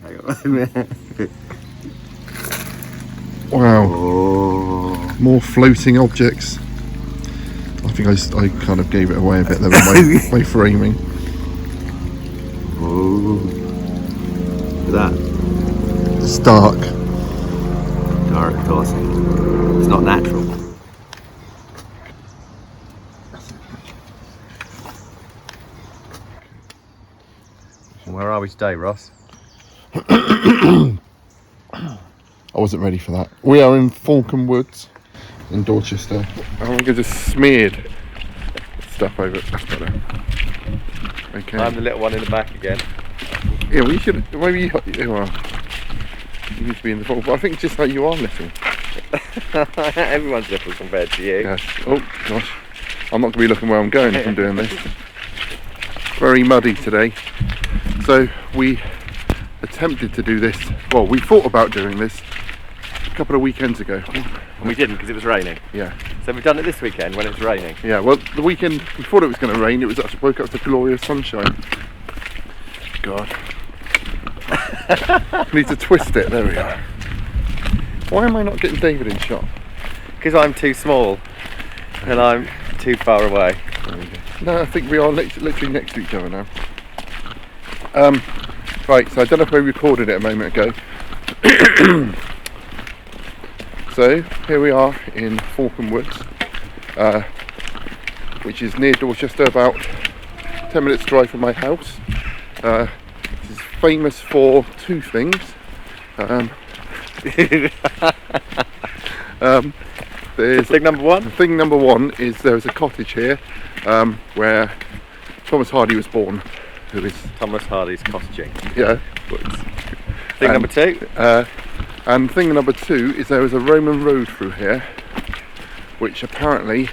Hang on. Wow, Oh. more floating objects. I think I kind of gave it away a bit there with my framing. Oh. Look at that. It's dark. Dark, of course. It's not natural. Where are we today, Ross? I wasn't ready for that. We are in Thorncombe Woods in Dorchester. I'm going to just smeared stuff over it. That's better. Okay. I'm the little one in the back again. Yeah, we should. Maybe you need to be in the front, but I think just like you are little. Everyone's little compared to you. Yes. Oh gosh, I'm not going to be looking where I'm going if I'm doing this. Very muddy today. So we attempted to do this. Well, we thought about doing this a couple of weekends ago. And we didn't because it was raining. Yeah. So we've done it this weekend when it's raining. Yeah. Well, the weekend we thought it was going to rain. It was actually woke up to glorious sunshine. God. Need to twist it. There we are. Why am I not getting David in shot? Because I'm too small and I'm too far away. No, I think we are literally next to each other now. Right, so I don't know if we recorded it a moment ago. So here we are in Thorncombe Woods, which is near Dorchester, about 10 minutes drive from my house. This is famous for two things. There's Thing number one? Thing number one is there's a cottage here where Thomas Hardy was born, who is Thomas Hardy's cottaging. yeah. Woods. Thing number two? And thing number two is there is a Roman road through here, which apparently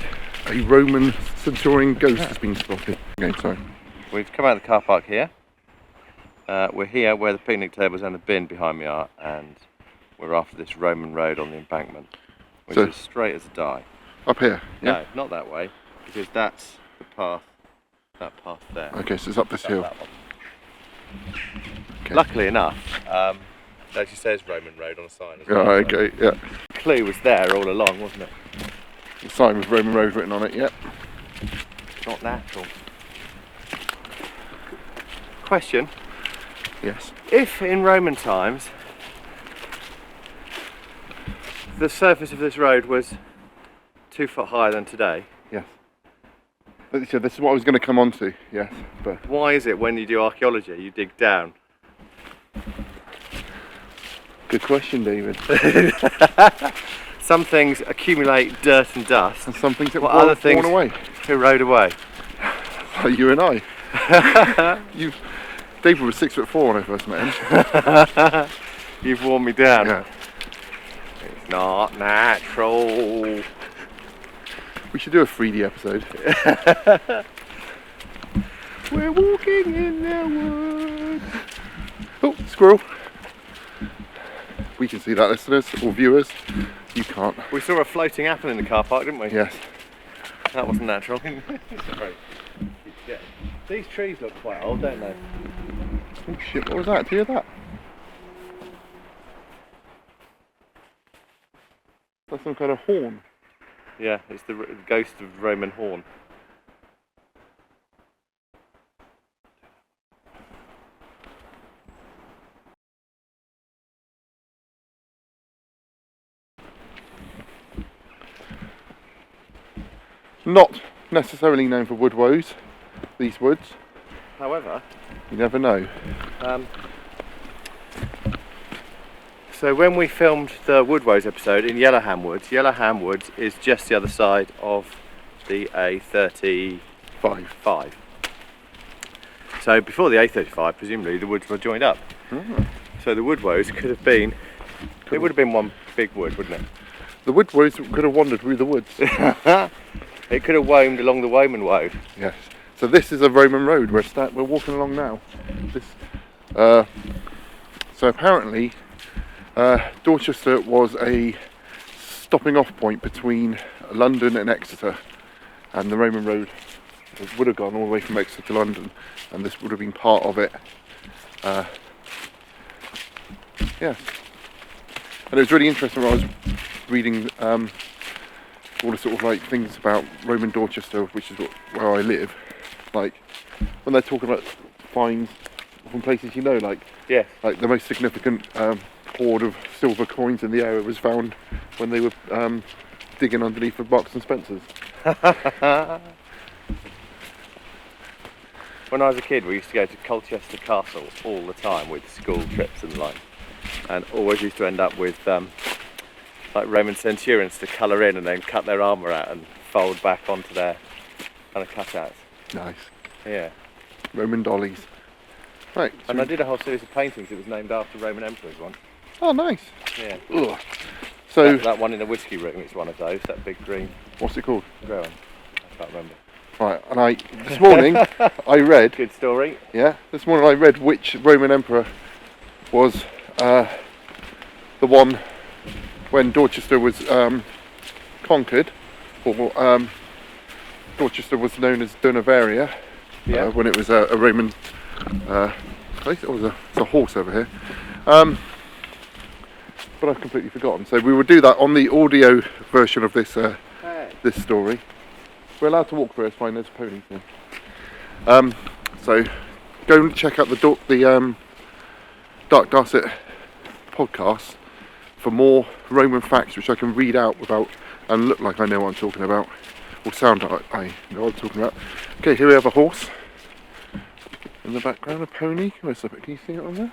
a Roman Centurion ghost has been spotted. Okay, sorry. We've come out of the car park here. We're here where the picnic tables and the bin behind me are, and we're after this Roman road on the embankment, which is straight as a die. Up here? Yeah? No, not that way, because that's the path, that path there. Okay, so it's up this hill. That one. Okay. Luckily enough, it actually says Roman road on a sign as Yeah, well. okay, yeah. The clue was there all along, wasn't it? The sign with Roman road written on it, yeah. Not natural. Question. Yes. If in Roman times the surface of this road was 2 foot higher than today, Yes. So this is what I was going to come on to, yes. But why is it when you do archaeology you dig down? good question, David. Some things accumulate dirt and dust, And some things that what were other things worn away. erode away. Like you and I. David was 6'4" when I first met him. You've worn me down. Yeah. It's not natural. We should do a 3D episode. We're walking in the woods. Oh, squirrel. We can see that, listeners or viewers. You can't. We saw a floating apple in the car park, didn't we? Yes. That wasn't natural. Sorry. These trees look quite old, don't they? Oh shit, what was that? Do you hear that? That's some kind of horn. Yeah, it's the ghost of Roman horn. Not necessarily known for wood woes, these woods. However, You never know. so when we filmed the Woodways episode in Yellowham Woods is just the other side of the A35. So before the A35, presumably the woods were joined up. So the Woodways could have been, it would have been one big wood, wouldn't it? The wood woes could have wandered through the woods. It could have woamed along the Woman Road. Yes. So this is a Roman road we're walking along now. So apparently Dorchester was a stopping off point between London and Exeter, and the Roman road would have gone all the way from Exeter to London, and this would have been part of it. Yes. And it was really interesting when I was reading all the sort of like things about Roman Dorchester, which is where I live. Like when they're talking about finds from places, you know, like Yes. like the most significant hoard of silver coins in the area was found when they were digging underneath the Marks and Spencers. When I was a kid, we used to go to Colchester Castle all the time with school trips and the like, and always used to end up with like Roman Centurions to colour in and then cut their armour out and fold back onto their kind of cutouts. Nice. Yeah. Roman dollies. Right. And I did a whole series of paintings. It was named after Roman emperors once. Oh, nice. Yeah. Ugh. So that one in the whiskey room is one of those. That big green what's it called? growing. I can't remember. Right. And this morning I read. Good story. Yeah. This morning I read which Roman emperor was the one when Dorchester was conquered, or Dorchester was known as Donavaria. Yeah. When it was a Roman place. It's a horse over here. But I've completely forgotten. So we will do that on the audio version of this this story. We're allowed to walk through. It's fine. There's ponies here. So go and check out the Dark Darzet podcast for more Roman facts, which I can read out without and look like I know what I'm talking about, or sound like I know what I'm talking about. Okay, here we have a horse. In the background, a pony. Where's the? Can you see it on there?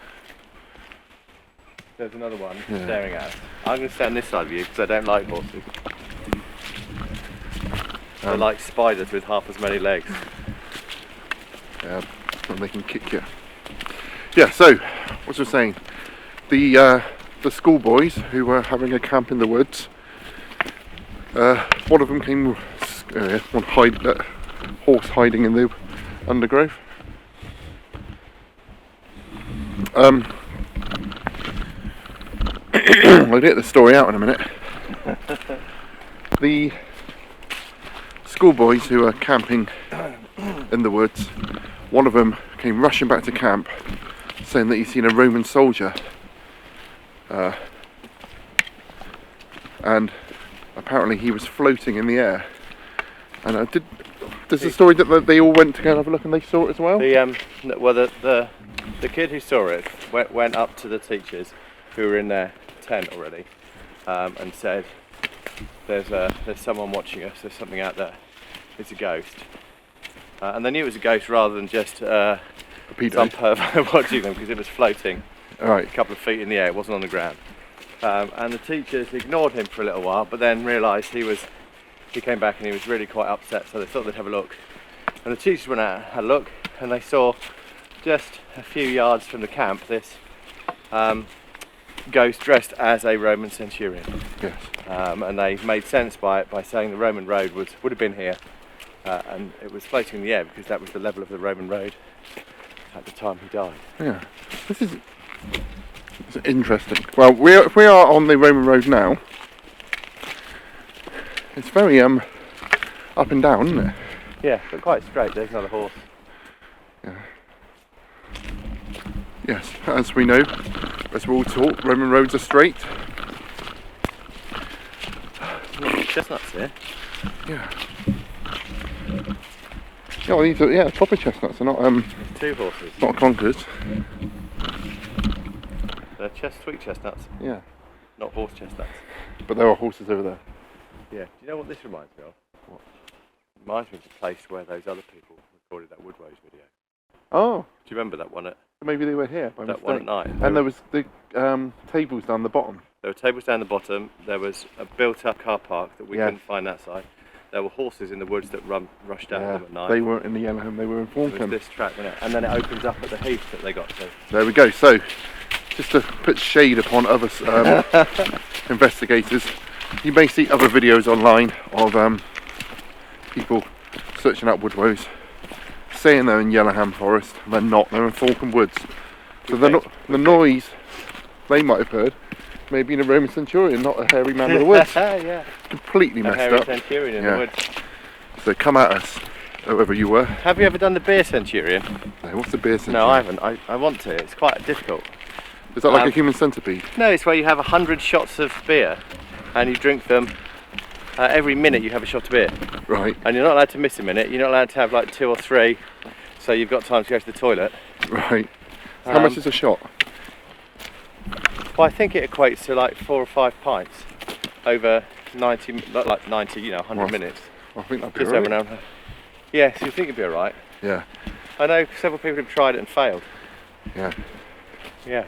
There's another one staring at us. I'm going to stand this side of you because I don't like horses. They're like spiders with half as many legs. Yeah, and they can kick you. Yeah. So, what was I saying? The schoolboys who were having a camp in the woods. One of them came. Horse hiding in the undergrowth. I'll get the story out in a minute. The schoolboys who were camping in the woods, one of them came rushing back to camp saying that he'd seen a Roman soldier, and apparently he was floating in the air. And there's a story that they all went to go and have a look and they saw it as well? The kid who saw it went up to the teachers who were in their tent already and said, there's someone watching us, there's something out there, it's a ghost. And they knew it was a ghost rather than just some pervert watching them, because it was floating a couple of feet in the air, it wasn't on the ground. And the teachers ignored him for a little while, but then realised he came back and he was really quite upset, so they thought they'd have a look. And the teachers went out and had a look, and they saw just a few yards from the camp this ghost dressed as a Roman centurion. Yes. And they made sense by it by saying the Roman road would have been here, and it was floating in the air because that was the level of the Roman road at the time he died. Yeah. It's interesting. Well, we are on the Roman road now. It's very up and down, isn't it? Yeah, but quite straight. There's another horse. Yeah. Yes, as we know, as we're all taught, Roman roads are straight. Chestnuts here. Yeah. Yeah, well, these are proper chestnuts. They're not There's two horses. not conkers. They're sweet chestnuts. Yeah. Not horse chestnuts. But there are horses over there. Yeah. Do you know what this reminds me of? What? It reminds me of the place where those other people recorded that Woodrose video. Oh. Do you remember that one? Maybe they were here by That mistake. one at night. And there was the tables down the bottom. There were tables down the bottom. There was a built-up car park that we couldn't find that side. There were horses in the woods that rushed out of them at night. They weren't in the Yellowham, they were in It was Thorncombe. this track, wasn't it? And then it opens up at the heath that they got to. There we go. So, just to put shade upon other investigators, you may see other videos online of people searching out Woodrose, saying they're in Yellowham Forest, and they're not. They're in Thorncombe Woods. So they're not, the noise they might have heard may have been a Roman Centurion, not a hairy man of the woods. Yeah. Completely A messed hairy up. Centurion in the woods. So come at us, whoever you were. Have you ever done the beer Centurion? No, what's the beer Centurion? No, I haven't. I want to. It's quite difficult. Is that like a human centipede? No, it's where you have 100 shots of beer and you drink them every minute. You have a shot of beer. Right. And you're not allowed to miss a minute. You're not allowed to have like 2 or 3, so you've got time to go to the toilet. Right. So how much is a shot? Well, I think it equates to like 4 or 5 pints over 90, like 90, you know, 100 minutes. I think that'd be alright. Yes, you think it'd be alright. Yeah. I know several people have tried it and failed. Yeah. Yeah.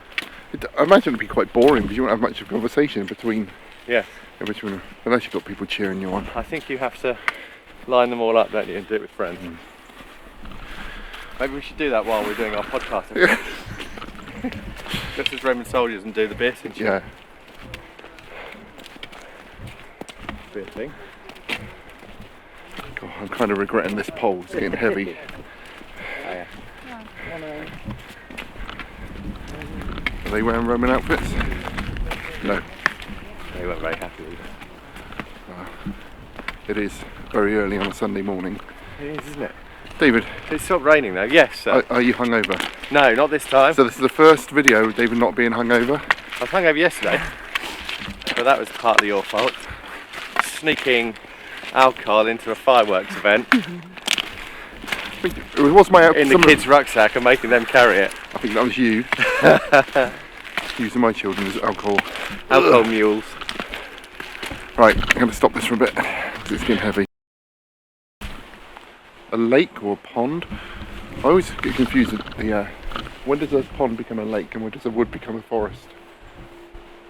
I imagine it'd be quite boring because you won't have much of a conversation in between. Yeah. Unless you've got people cheering you on. I think you have to line them all up, don't you, and do it with friends. Mm. Maybe we should do that while we're doing our podcast. Yeah. Just as Roman soldiers and do the beer cinch. Yeah. Beer thing. God, I'm kind of regretting this pole. It's getting heavy. Oh, yeah. Are they wearing Roman outfits? No. They weren't very happy with it. It is very early on a Sunday morning. It is, isn't it? David. It's stopped raining though, yes. Are you hungover? No, not this time. So this is the first video of David not being hungover? I was hungover yesterday, but that was partly your fault. Sneaking alcohol into a fireworks event. It was my in the kids' rucksack and making them carry it. I think that was you. Using my children as alcohol. Alcohol mules. Right, I'm going to stop this for a bit because it's getting heavy. A lake or a pond? I always get confused with the when does a pond become a lake and when does a wood become a forest?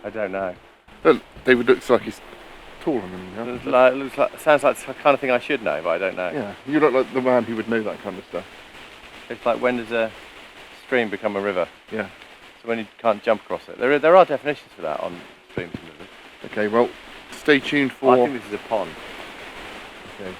I don't know. Look, David looks like he's taller than me now. Sounds like the kind of thing I should know, but I don't know. Yeah, you look like the man who would know that kind of stuff. It's like, when does a stream become a river? Yeah. So when you can't jump across it. There are definitions for that on streams and rivers. Okay, well, stay tuned for... I think this is a pond. Okay.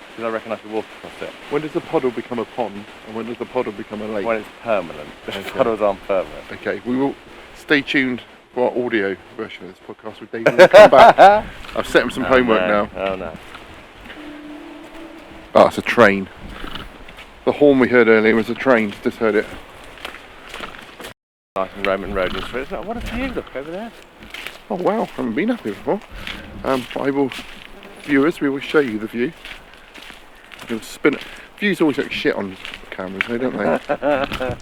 Because I reckon I could walk across it. When does a puddle become a pond and when does a puddle become a lake? When it's permanent. The Okay. puddles aren't permanent. Okay, we will stay tuned for our audio version of this podcast with David. We'll come back. I've set him some homework now. Oh no. Oh, it's a train. The horn we heard earlier was a train, just heard it. Nice and Roman road and street. What a view, look over there. Oh wow, I haven't been up here before. Viewers, we will show you the view. We'll spin it. Views always look shit on cameras, don't they?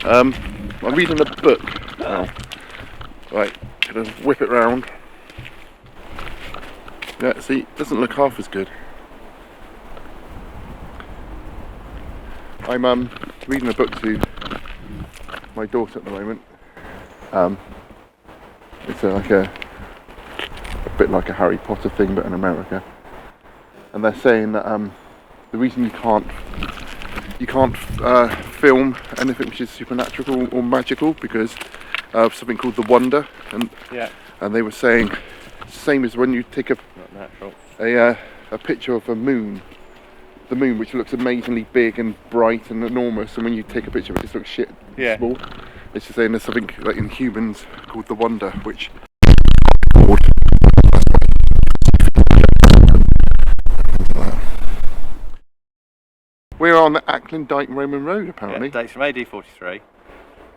I'm reading a book now. Right, gonna whip it round. Yeah, see, it doesn't look half as good. I'm reading a book to my daughter at the moment. It's like a bit like a Harry Potter thing, but in America. And they're saying that the reason you can't film anything which is supernatural or magical because of something called the wonder, and they were saying same as when you take a picture of a moon. The moon, which looks amazingly big and bright and enormous, and when you take a picture of it, it just looks shit small. It's just saying there's something like in humans called the wonder, which we're on the Ackland Dyke Roman Road, apparently. Yeah, dates from AD 43.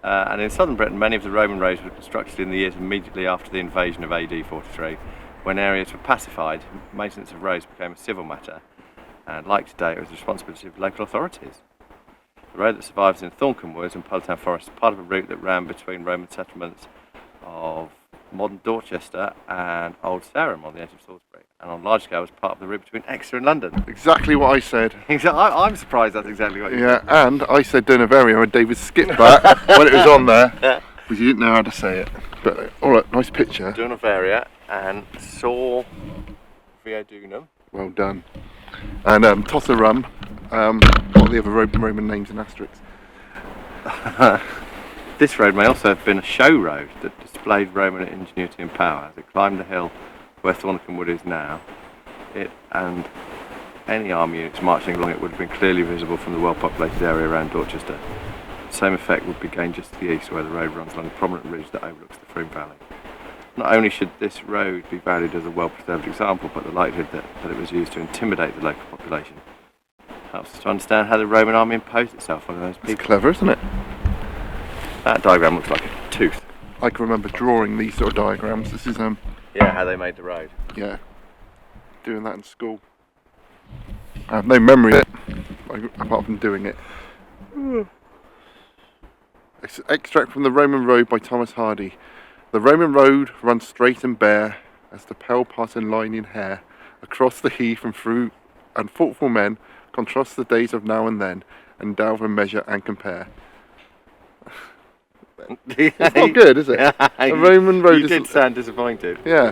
And in southern Britain, many of the Roman roads were constructed in the years immediately after the invasion of AD 43. When areas were pacified, maintenance of roads became a civil matter. And like today, it was the responsibility of local authorities. The road that survives in Thorncombe Wood and Polletown Forest is part of a route that ran between Roman settlements of modern Dorchester and Old Sarum on the edge of Salisbury, and on large scale was part of the route between Exeter and London. Exactly what I said. I'm surprised that's exactly what you said. Yeah, and I said Donaverio and David skipped that when it was on there, because he didn't know how to say it. But alright, nice picture. Donaverio and Saw Viadunum. Well done. And Tossa Rum, what are the other Roman names and asterisks? This road may also have been a show road that displayed Roman ingenuity and power. As it climbed the hill where Thorncombe Wood is now, it and any army units marching along it would have been clearly visible from the well-populated area around Dorchester. The same effect would be gained just to the east, where the road runs along a prominent ridge that overlooks the Froome Valley. Not only should this road be valued as a well-preserved example, but the likelihood that it was used to intimidate the local population helps us to understand how the Roman army imposed itself on those people. It's clever, isn't it? That diagram looks like a tooth. I can remember drawing these sort of diagrams. This is Yeah, how they made the road. yeah, doing that in school. I have no memory of it, apart from doing it. Extract from the Roman Road by Thomas Hardy. The Roman road runs straight and bare as the pale parson line in hair across the heath and through, and thoughtful men contrast the days of now and then, and delve and measure and compare. It's not good, is it? The Roman road you did sound disappointed. Yeah.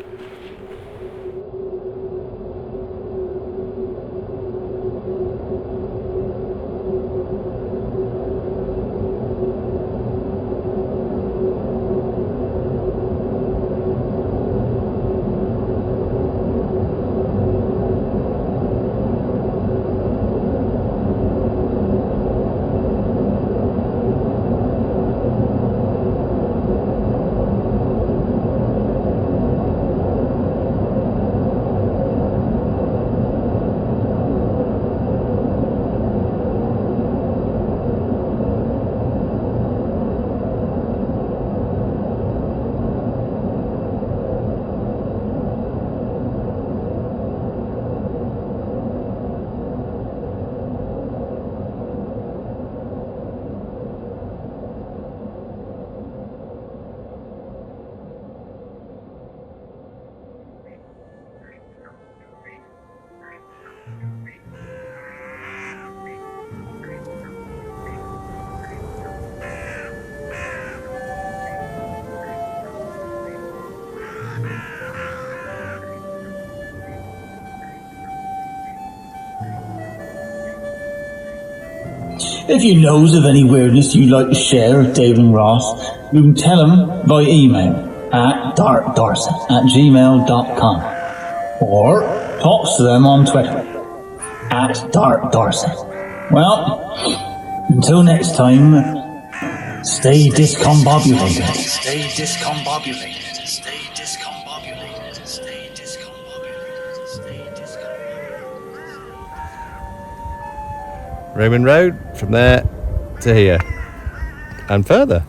If you knows of any weirdness you'd like to share with Dave and Ross, you can tell them by email at darkdarzet@gmail.com or talk to them on Twitter at Dark Darzet. Well, until next time, stay discombobulated. Stay discombobulated. Stay discombobulated. Stay discombobulated. Stay discombobulated. Roman Road from there to here and further.